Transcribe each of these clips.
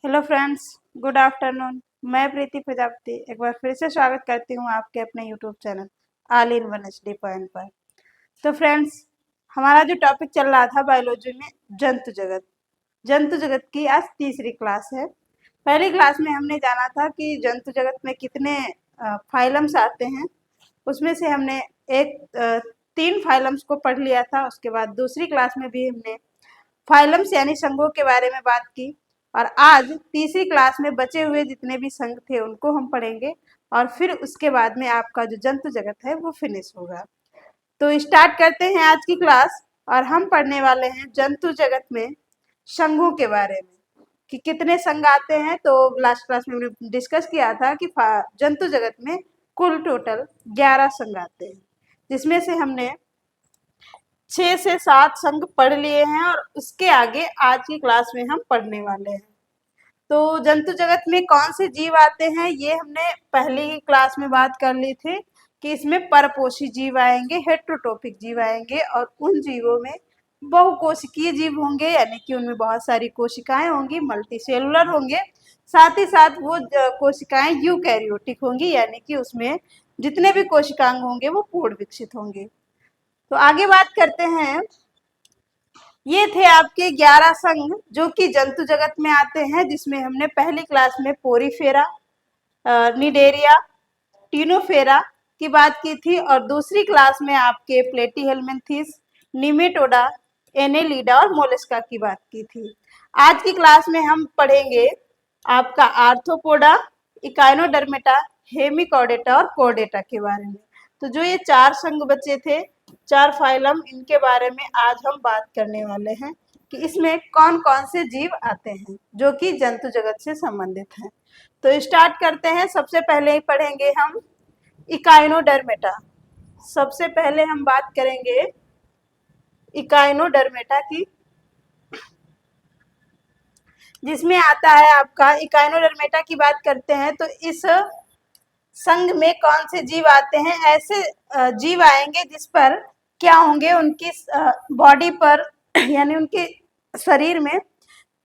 Hello friends, good afternoon. मैं प्रीति प्रजापति एक बार फिर से स्वागत करती हूँ आपके अपने YouTube channel all in one HD point पर। तो फ्रेंड्स, हमारा जो टॉपिक चल रहा था बायोलॉजी में जंतु जगत। जंतु जगत की आज तीसरी क्लास है। पहली क्लास में हमने जाना था कि जंतु जगत में कितने फाइलम्स आते हैं। उसमें से हमने तीन फाइलम्स को पढ़ लिया था। उसके बाद दूसरी क्लास में भी हमने फाइलम्स यानी संघों के बारे में बात की। और आज तीसरी क्लास में बचे हुए जितने भी संघ थे उनको हम पढ़ेंगे और फिर उसके बाद में आपका जो जंतु जगत है वो फिनिश होगा। तो स्टार्ट करते हैं आज की क्लास। और हम पढ़ने वाले हैं जंतु जगत में संघों के बारे में कि कितने संघ आते हैं। तो लास्ट क्लास में हमने डिस्कस किया था कि जंतु जगत में कुल टोटल 11 संघ आते हैं, जिसमें से हमने 6 से 7 संघ पढ़ लिए हैं और उसके आगे आज की क्लास में हम पढ़ने वाले हैं। तो जंतु जगत में कौन से जीव आते हैं ये हमने पहली ही क्लास में बात कर ली थी कि इसमें परपोषी जीव आएंगे, हेट्रोटोपिक जीव आएंगे और उन जीवों में बहुकोशिकीय जीव होंगे, यानी कि उनमें बहुत सारी कोशिकाएं होंगी, मल्टीसेलुलर होंगे। साथ ही साथ वो कोशिकाएं यूकैरियोटिक होंगी, यानी कि उसमें जितने भी कोशिकांग होंगे वो पूर्ण विकसित होंगे। तो आगे बात करते हैं। ये थे आपके 11 संघ जो कि जंतु जगत में आते हैं, जिसमें हमने पहली क्लास में पोरीफेरा, निडेरिया, टीनोफेरा की बात की थी और दूसरी क्लास में आपके प्लेटीहेल्मिन्थेस, निमेटोडा, एनेलिडा और मोलस्का की बात की थी। आज की क्लास में हम पढ़ेंगे आपका आर्थ्रोपोडा, इकाइनोडर्मेटा, हेमिकॉर्डेटा और कॉर्डेटा के बारे में। तो जो ये 4 संघ बचे थे, 4 फाइलम, इनके बारे में आज हम बात करने वाले हैं कि इसमें कौन कौन से जीव आते हैं जो कि जंतु जगत से संबंधित हैं। तो स्टार्ट करते हैं। सबसे पहले ही पढ़ेंगे हम इकाइनोडर्मेटा। सबसे पहले हम बात करेंगे इकाइनोडर्मेटा की, जिसमें आता है आपका इकाइनोडर्मेटा की बात करते हैं तो इस संघ में कौन से जीव आते हैं। ऐसे जीव आएंगे जिस पर क्या होंगे, उनकी बॉडी पर यानी उनके शरीर में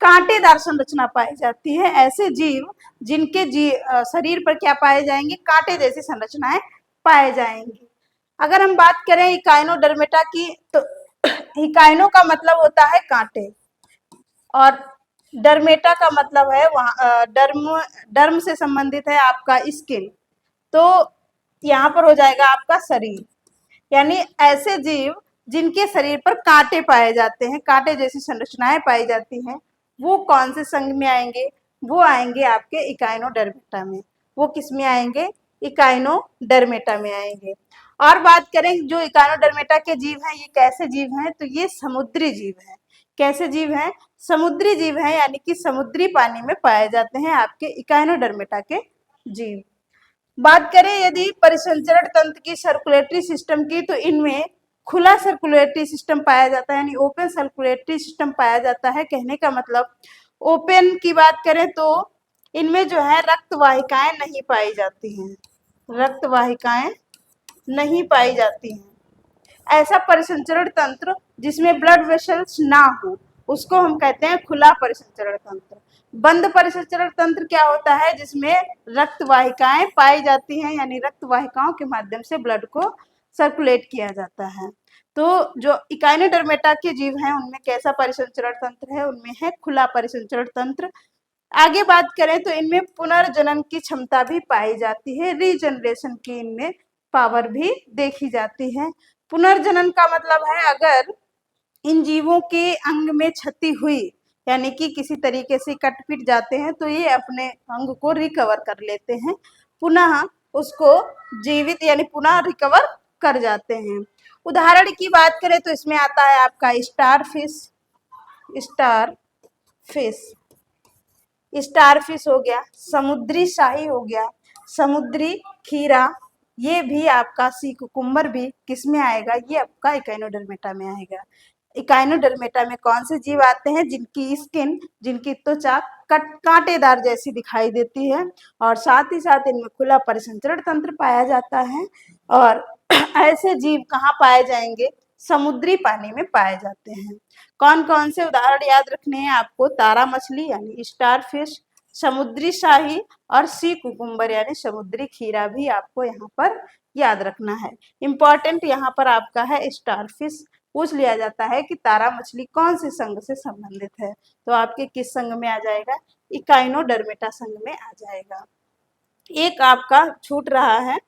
कांटेदार संरचना पाई जाती है। ऐसे जीव जिनके शरीर पर क्या पाए जाएंगे, कांटे जैसी संरचनाएं पाए जाएंगी। अगर हम बात करें इकाइनोडर्मेटा की तो इकाइनो का मतलब होता है कांटे और डर्मेटा का मतलब है वहां डर्म से संबंधित है आपका स्किन। तो यहाँ पर हो जाएगा आपका शरीर, यानी ऐसे जीव जिनके शरीर पर कांटे पाए जाते हैं, कांटे जैसी संरचनाएं पाई जाती हैं, वो कौन से संघ में आएंगे, वो आएंगे आपके इकाइनोडर्मेटा में। वो किस में आएंगे, इकाइनोडर्मेटा में आएंगे। और बात करें जो इकाइनोडर्मेटा के जीव हैं, ये कैसे जीव हैं, तो ये समुद्री जीव हैं। कैसे जीव हैं, समुद्री जीव हैं, यानी कि समुद्री पानी में पाए जाते हैं आपके इकाइनोडर्मेटा के जीव। बात करें यदि परिसंचरण तंत्र की, सर्कुलेटरी सिस्टम की, तो इनमें खुला सर्कुलेटरी सिस्टम पाया जाता है, यानी ओपन सर्कुलेटरी सिस्टम पाया जाता है। कहने का मतलब ओपन की बात करें तो इनमें जो है रक्त वाहिकाएं नहीं पाई जाती हैं, रक्त वाहिकाएं नहीं पाई जाती हैं। ऐसा परिसंचरण तंत्र जिसमें ब्लड वेसल्स ना हो उसको हम कहते हैं खुला परिसंचरण तंत्र। बंद परिसंचरण तंत्र क्या होता है, जिसमें रक्त वाहिकाएं पाई जाती हैं, यानी रक्त वाहिकाओं के माध्यम से ब्लड को सर्कुलेट किया जाता है। तो जो इकाइनोडर्मेटा के जीव हैं उनमें कैसा परिसंचरण तंत्र है, उनमें है खुला परिसंचरण तंत्र। आगे बात करें तो इनमें पुनर्जनन की क्षमता भी पाई जाती है, रीजनरेशन की इनमें पावर भी देखी जाती है। पुनर्जनन का मतलब है अगर इन जीवों के अंग में क्षति हुई, यानी कि किसी तरीके से कट पिट जाते हैं, तो ये अपने अंग को रिकवर कर लेते हैं, पुनः उसको जीवित यानी पुनः रिकवर कर जाते हैं। उदाहरण की बात करें तो इसमें आता है आपका star fish, star fish, star fish हो गया, समुद्री शाही हो गया, समुद्री खीरा, ये भी आपका सी कुकुम्बर भी किस में आएगा, ये आपका इकाइनोडर्मेटा में आएगा। इकाइनोडर्मेटा में कौन से जीव आते हैं, जिनकी स्किन, जिनकी त्वचा कांटेदार जैसी दिखाई देती है और साथ ही साथ इनमें खुला परिसंचरण तंत्र पाया जाता है। और ऐसे जीव कहाँ पाए जाएंगे, समुद्री पानी में पाए जाते हैं। कौन कौन से उदाहरण याद रखने हैं आपको, तारा मछली यानी स्टार फिश, समुद्री शाही और सी कुकुम्बर यानी समुद्री खीरा भी आपको यहाँ पर याद रखना है। इंपॉर्टेंट यहाँ पर आपका है स्टारफिश। पूछ लिया जाता है कि तारा मछली कौन से संघ से संबंधित है, तो आपके किस संघ में आ जाएगा, इकाइनोडर्मेटा संघ में आ जाएगा। एक आपका छूट रहा है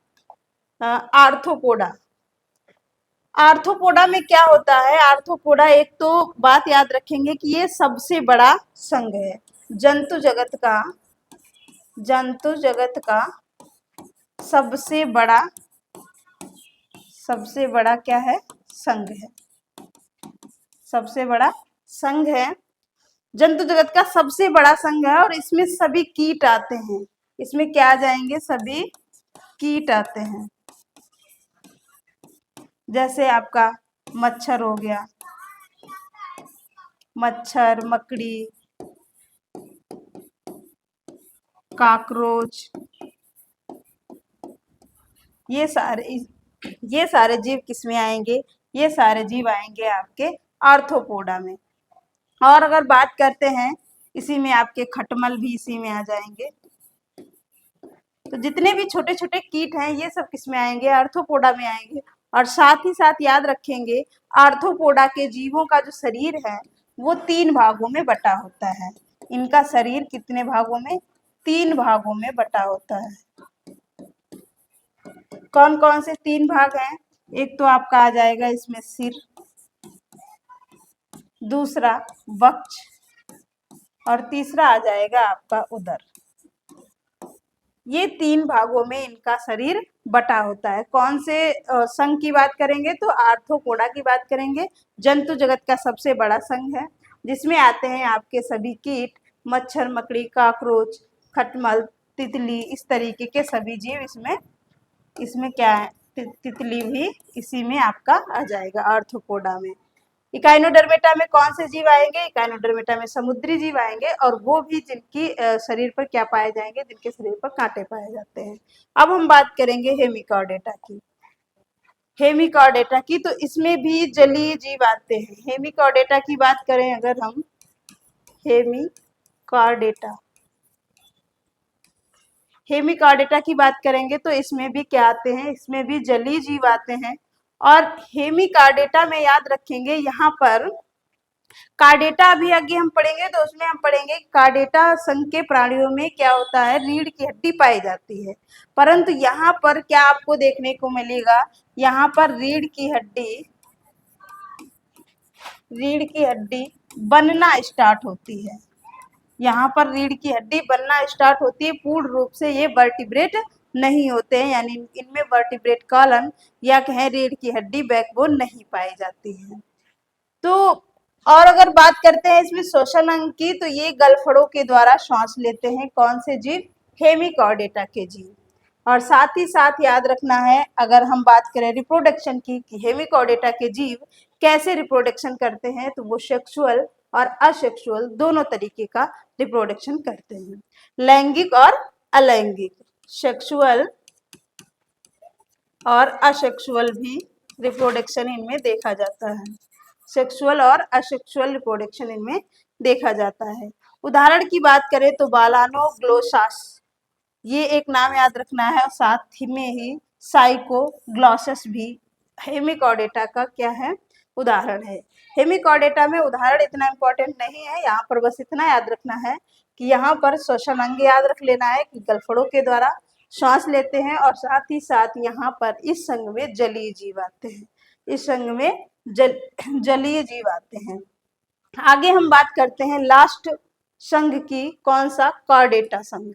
आर्थ्रोपोडा। आर्थ्रोपोडा में क्या होता है, आर्थ्रोपोडा एक तो बात याद रखेंगे कि ये सबसे बड़ा संघ है, जंतु जगत का सबसे बड़ा क्या है, संघ है, सबसे बड़ा संघ है, जंतु जगत का सबसे बड़ा संघ है। और इसमें सभी कीट आते हैं, इसमें क्या आ जाएंगे, सभी कीट आते हैं, जैसे आपका मच्छर हो गया, मच्छर, मकड़ी, काकरोच, ये सारे जीव किसमें आएंगे, ये सारे जीव आएंगे आपके आर्थ्रोपोडा में। और अगर बात करते हैं इसी में आपके खटमल भी इसी में आ जाएंगे। तो जितने भी छोटे छोटे कीट हैं ये सब किसमें आएंगे, आर्थ्रोपोडा में आएंगे। और साथ ही साथ याद रखेंगे आर्थ्रोपोडा के जीवों का जो शरीर है वो 3 भागों में बटा होता है। इनका शरीर कितने भागों में, 3 भागों में बटा होता है। कौन कौन से 3 भाग हैं, एक तो आपका आ जाएगा इसमें सिर, दूसरा वक्ष और तीसरा आ जाएगा आपका उदर। ये 3 भागों में इनका शरीर बटा होता है। कौन से संघ की बात करेंगे, तो आर्थ्रोपोडा की बात करेंगे। जंतु जगत का सबसे बड़ा संघ है, जिसमें आते हैं आपके सभी कीट, मच्छर, मकड़ी, काकरोच, खटमल, तितली, इस तरीके के सभी जीव इसमें क्या है, तितली भी इसी में आपका आ जाएगा आर्थ्रोपोडा में। इकाइनोडर्मेटा में कौन से जीव आएंगे, इकाइनोडर्मेटा में समुद्री जीव आएंगे, और वो भी जिनकी शरीर पर क्या पाए जाएंगे, जिनके शरीर पर कांटे पाए जाते हैं। अब हम बात करेंगे हेमिकॉर्डेटा की। हेमिकॉर्डेटा की, तो इसमें भी जलीय जीव आते हैं। हेमिकॉर्डेटा की बात करें अगर हम, हेमिकॉर्डेटा की बात करेंगे तो इसमें भी क्या आते हैं, इसमें भी जलीय जीव आते हैं। और हेमिकॉर्डेटा में याद रखेंगे यहाँ पर कार्डेटा भी आगे हम पढ़ेंगे, तो उसमें हम पढ़ेंगे कार्डेटा संघ के प्राणियों में क्या होता है, रीढ़ की हड्डी पाई जाती है। परंतु यहाँ पर क्या आपको देखने को मिलेगा, यहाँ पर रीढ़ की हड्डी बनना स्टार्ट होती है। यहाँ पर रीढ़ की हड्डी बनना स्टार्ट होती है। पूर्ण रूप से ये वर्टिब्रेट नहीं होते हैं, यानी इनमें वर्टिब्रेट कॉलम या कहें रीढ़ की हड्डी, बैकबोन नहीं पाई जाती है। तो और अगर बात करते हैं इसमें श्वसन अंग की, तो ये गलफड़ों के द्वारा श्वास लेते हैं। कौन से जीव, हेमिकॉर्डेटा के जीव। और साथ ही साथ याद रखना है, अगर हम बात करें रिप्रोडक्शन की, कि हेमिकॉर्डेटा के जीव कैसे रिप्रोडक्शन करते हैं, तो वो सेक्सुअल और असेक्सुअल दोनों तरीके का रिप्रोडक्शन करते हैं। लैंगिक और अलैंगिक, सेक्सुअल और असेक्सुअल भी रिप्रोडक्शन इनमें देखा जाता है। सेक्सुअल और असेक्सुअल रिप्रोडक्शन इनमें देखा जाता है। उदाहरण की बात करें तो बालानोग्लोसास, ये एक नाम याद रखना है, और साथ ही में ही साइकोग्लॉसस भी हेमिकॉर्डेटा का क्या है, उदाहरण है। हेमिकॉर्डेटा में उदाहरण इतना इम्पोर्टेंट नहीं है, यहाँ पर बस इतना याद रखना है कि यहाँ पर श्वसन अंग याद रख लेना है कि गलफड़ों के द्वारा श्वास लेते हैं, और साथ ही साथ यहाँ पर इस संघ में जलीय जीव आते हैं। इस संघ में जलीय जीव आते हैं। आगे हम बात करते हैं लास्ट संघ की, कौन सा, कॉर्डेटा संघ।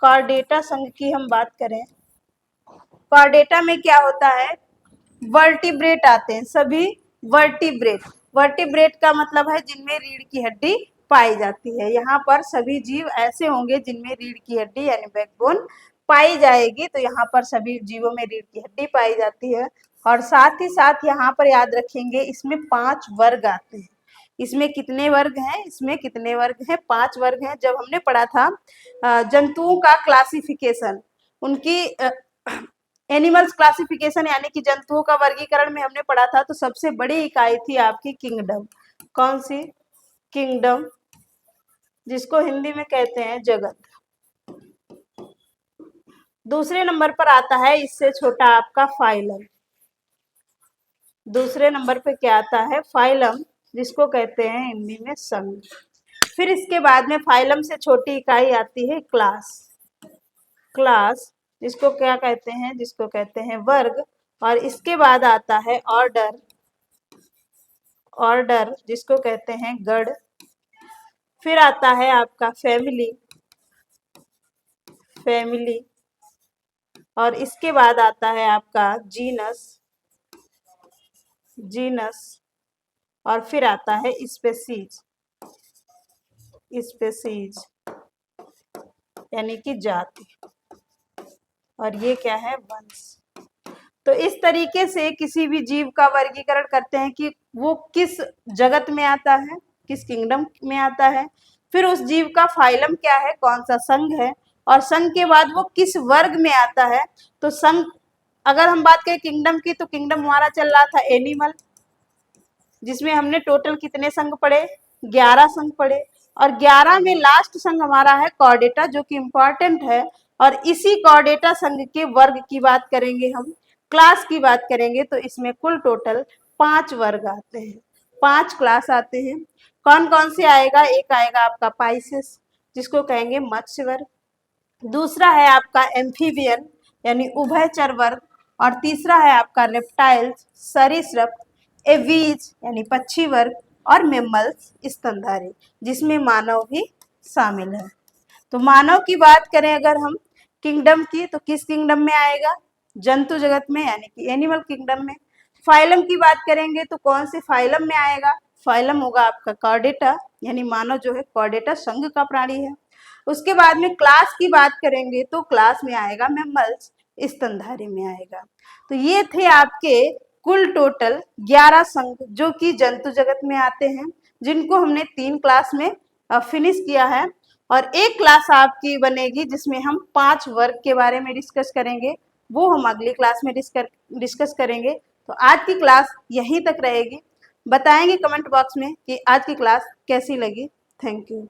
कॉर्डेटा संघ की हम बात करें, कॉर्डेटा में क्या होता है, वर्टिब्रेट आते हैं, सभी वर्टिब्रेट का मतलब है जिनमें रीढ़ की हड्डी पाई जाती है। यहाँ पर सभी जीव ऐसे होंगे जिनमें रीढ़ की हड्डी यानी बैकबोन पाई जाएगी। तो यहाँ पर सभी जीवों में रीढ़ की हड्डी पाई जाती है। और साथ ही साथ यहाँ पर याद रखेंगे इसमें 5 वर्ग आते हैं। इसमें कितने वर्ग हैं, इसमें कितने वर्ग हैं, 5 वर्ग हैं। जब हमने पढ़ा था जंतुओं का क्लासिफिकेशन, उनकी एनिमल्स क्लासिफिकेशन यानी कि जंतुओं का वर्गीकरण में हमने पढ़ा था, तो सबसे बड़ी इकाई थी आपकी किंगडम। कौन सी? किंगडम, जिसको हिंदी में कहते हैं जगत। दूसरे नंबर पर आता है इससे छोटा आपका फाइलम। दूसरे नंबर पे क्या आता है? फाइलम, जिसको कहते हैं हिंदी में संघ। फिर इसके बाद में फाइलम से छोटी इकाई आती है क्लास। क्लास, जिसको क्या कहते हैं? जिसको कहते हैं वर्ग। और इसके बाद आता है ऑर्डर। ऑर्डर, जिसको कहते हैं गण। फिर आता है आपका फैमिली। फैमिली। और इसके बाद आता है आपका जीनस। जीनस। और फिर आता है स्पेसीज। स्पेसीज यानी कि जाति। और ये क्या है? वंश। तो इस तरीके से किसी भी जीव का वर्गीकरण करते हैं कि वो किस जगत में आता है, किस किंगडम में आता है। फिर उस जीव का फाइलम क्या है, कौन सा संघ है, और संघ के बाद वो किस वर्ग में आता है। तो संघ, अगर हम बात करें किंगडम की, तो किंगडम हमारा चल रहा था एनिमल, जिसमें हमने टोटल कितने संघ पढ़े? 11 संघ पढ़े। और 11 में लास्ट संघ हमारा है कॉर्डेटा, जो कि इंपॉर्टेंट है। और इसी कॉर्डेटा संघ के वर्ग की बात करेंगे हम, क्लास की बात करेंगे, तो इसमें कुल टोटल 5 वर्ग आते हैं, 5 क्लास आते हैं। कौन कौन से आएगा? एक आएगा आपका पाइसेस, जिसको कहेंगे मत्स्य वर्ग। दूसरा है आपका एम्फीबियन यानी उभयचर वर्ग। और तीसरा है आपका रेप्टाइल्स, सरीसृप। एवीज यानी पक्षी वर्ग। और मेमल्स, स्तनधारी, जिसमें मानव भी शामिल है। तो मानव की बात करें अगर हम किंगडम की, तो किस किंगडम में आएगा? जंतु जगत में यानी कि एनिमल किंगडम में। फाइलम की बात करेंगे तो कौन से फाइलम में आएगा? फाइलम होगा आपका कॉर्डेटा, यानी मानव जो है कॉर्डेटा संघ का प्राणी है। उसके बाद में क्लास की बात करेंगे तो क्लास में आएगा मेमल्स, स्तनधारी में आएगा। तो ये थे आपके कुल टोटल 11 संघ जो कि जंतु जगत में आते हैं, जिनको हमने 3 क्लास में फिनिश किया है। और एक क्लास आपकी बनेगी जिसमें हम 5 वर्ग के बारे में डिस्कस करेंगे, वो हम अगली क्लास में डिस्कस करेंगे। तो आज की क्लास यहीं तक रहेगी। बताएंगे कमेंट बॉक्स में कि आज की क्लास कैसी लगी। Thank you.